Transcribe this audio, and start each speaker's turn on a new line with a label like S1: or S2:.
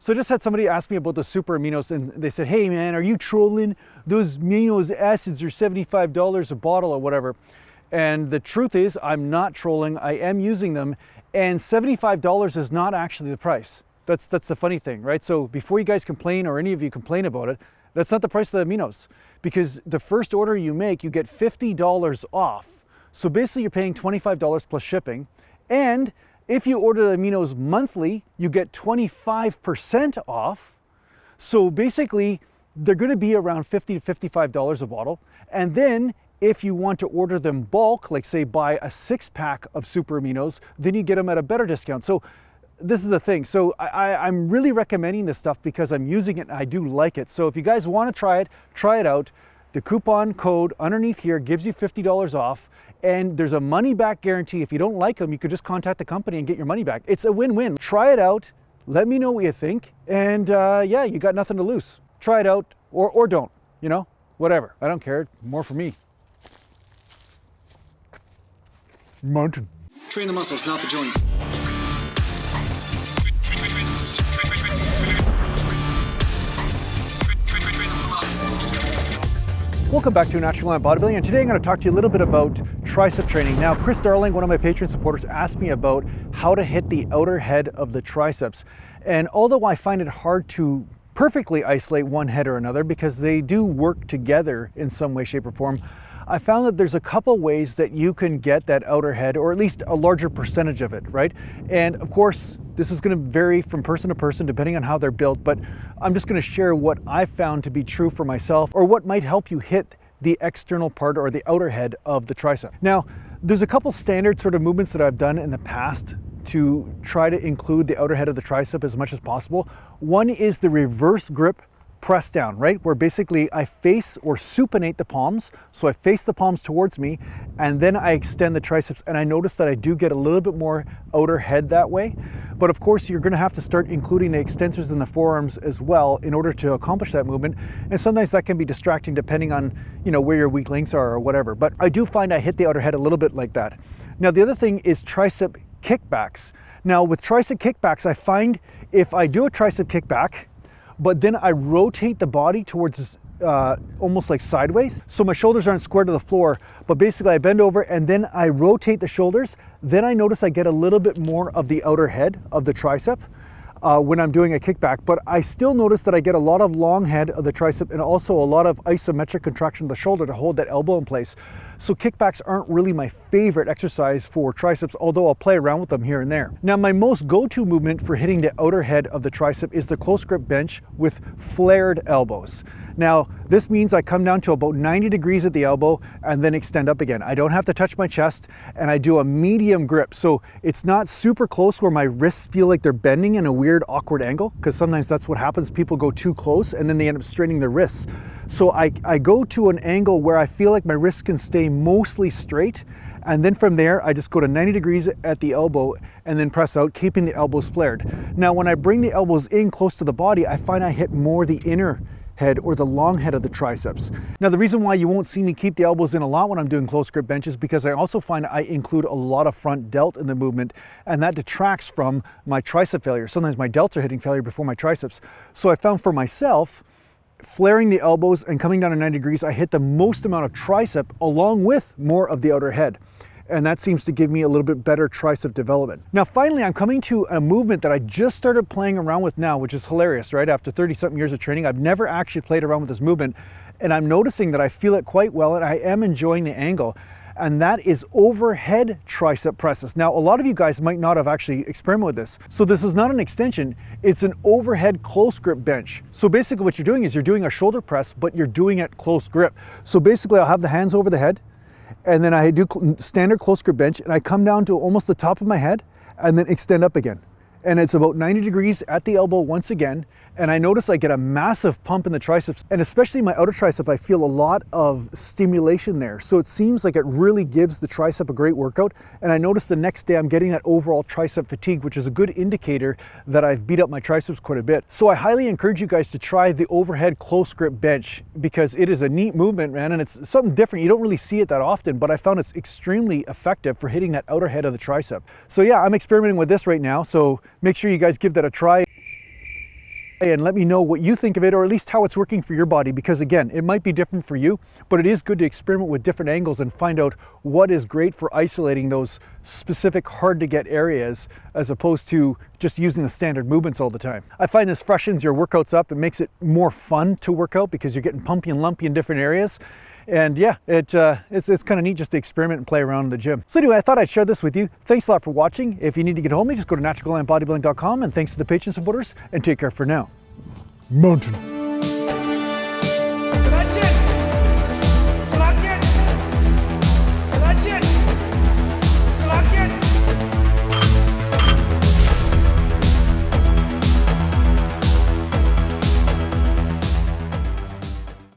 S1: So I just had somebody ask me about the super aminos, and they said, hey man, are you trolling? Those aminos acids are $75 a bottle or whatever. And the truth is, I'm not trolling, I am using them, and $75 is not actually the price. That's the funny thing, right? So before you guys complain, or any of you complain about it, that's not the price of the aminos, because the first order you make, you get $50 off. So basically you're paying $25 plus shipping, and if you order the aminos monthly, you get 25% off. So basically, they're gonna be around $50 to $55 a bottle. And then if you want to order them bulk, like say buy a 6-pack of super aminos, then you get them at a better discount. So this is the thing. So I'm really recommending this stuff because I'm using it and I do like it. So if you guys wanna try it out. The coupon code underneath here gives you $50 off, and there's a money back guarantee. If you don't like them, you could just contact the company and get your money back. It's a win-win. Try it out, let me know what you think, and yeah, you got nothing to lose. Try it out, or don't, you know, whatever. I don't care, more for me. Mountain.
S2: Train the muscles, not the joints.
S1: Welcome back to Natural Line Bodybuilding, and today I'm going to talk to you a little bit about tricep training. Now, Chris Darling, one of my Patreon supporters, asked me about how to hit the outer head of the triceps. And although I find it hard to perfectly isolate one head or another because they do work together in some way, shape, or form, I found that there's a couple ways that you can get that outer head, or at least a larger percentage of it, right? And of course, this is going to vary from person to person depending on how they're built, but I'm just going to share what I found to be true for myself, or what might help you hit the external part or the outer head of the tricep. Now, there's a couple standard sort of movements that I've done in the past to try to include the outer head of the tricep as much as possible. One is the reverse grip press down, right? Where basically I face or supinate the palms. So I face the palms towards me and then I extend the triceps, and I notice that I do get a little bit more outer head that way. But of course, you're gonna have to start including the extensors in the forearms as well in order to accomplish that movement. And sometimes that can be distracting depending on, you know, where your weak links are or whatever. But I do find I hit the outer head a little bit like that. Now, the other thing is tricep kickbacks. Now with tricep kickbacks, I find if I do a tricep kickback, but then I rotate the body towards almost like sideways. So my shoulders aren't square to the floor, but basically I bend over and then I rotate the shoulders. Then I notice I get a little bit more of the outer head of the tricep when I'm doing a kickback, but I still notice that I get a lot of long head of the tricep and also a lot of isometric contraction of the shoulder to hold that elbow in place. So kickbacks aren't really my favorite exercise for triceps, although I'll play around with them here and there. Now, my most go-to movement for hitting the outer head of the tricep is the close grip bench with flared elbows. Now, this means I come down to about 90 degrees at the elbow and then extend up again. I don't have to touch my chest, and I do a medium grip. So it's not super close where my wrists feel like they're bending in a weird, awkward angle, because sometimes that's what happens. People go too close and then they end up straining their wrists. So I go to an angle where I feel like my wrists can stay mostly straight. And then from there, I just go to 90 degrees at the elbow and then press out, keeping the elbows flared. Now, when I bring the elbows in close to the body, I find I hit more the inner head or the long head of the triceps. Now, the reason why you won't see me keep the elbows in a lot when I'm doing close grip benches, because I also find I include a lot of front delt in the movement, and that detracts from my tricep failure. Sometimes my delts are hitting failure before my triceps. So I found for myself, flaring the elbows and coming down to 90 degrees, I hit the most amount of tricep along with more of the outer head. And that seems to give me a little bit better tricep development. Now, finally, I'm coming to a movement that I just started playing around with now, which is hilarious, right? After 30-something years of training, I've never actually played around with this movement, and I'm noticing that I feel it quite well, and I am enjoying the angle, and that is overhead tricep presses. Now, a lot of you guys might not have actually experimented with this. So this is not an extension, it's an overhead close grip bench. So basically what you're doing is you're doing a shoulder press, but you're doing it close grip. So basically I'll have the hands over the head, and then I do standard close grip bench, and I come down to almost the top of my head and then extend up again. And it's about 90 degrees at the elbow once again. And I notice I get a massive pump in the triceps, and especially my outer tricep, I feel a lot of stimulation there. So it seems like it really gives the tricep a great workout. And I notice the next day I'm getting that overall tricep fatigue, which is a good indicator that I've beat up my triceps quite a bit. So I highly encourage you guys to try the overhead close grip bench, because it is a neat movement, man, and it's something different. You don't really see it that often, but I found it's extremely effective for hitting that outer head of the tricep. So yeah, I'm experimenting with this right now, so make sure you guys give that a try. and let me know what you think of it, or at least how it's working for your body, because again, it might be different for you, but it is good to experiment with different angles and find out what is great for isolating those specific hard to get areas as opposed to just using the standard movements all the time. I find this freshens your workouts up. It makes it more fun to work out because you're getting pumpy and lumpy in different areas. And yeah, it's kind of neat just to experiment and play around in the gym. So anyway, I thought I'd share this with you. Thanks a lot for watching. If you need to get hold of me, just go to naturalglambodybuilding.com, and thanks to the Patreon supporters, and take care for now. Mountain.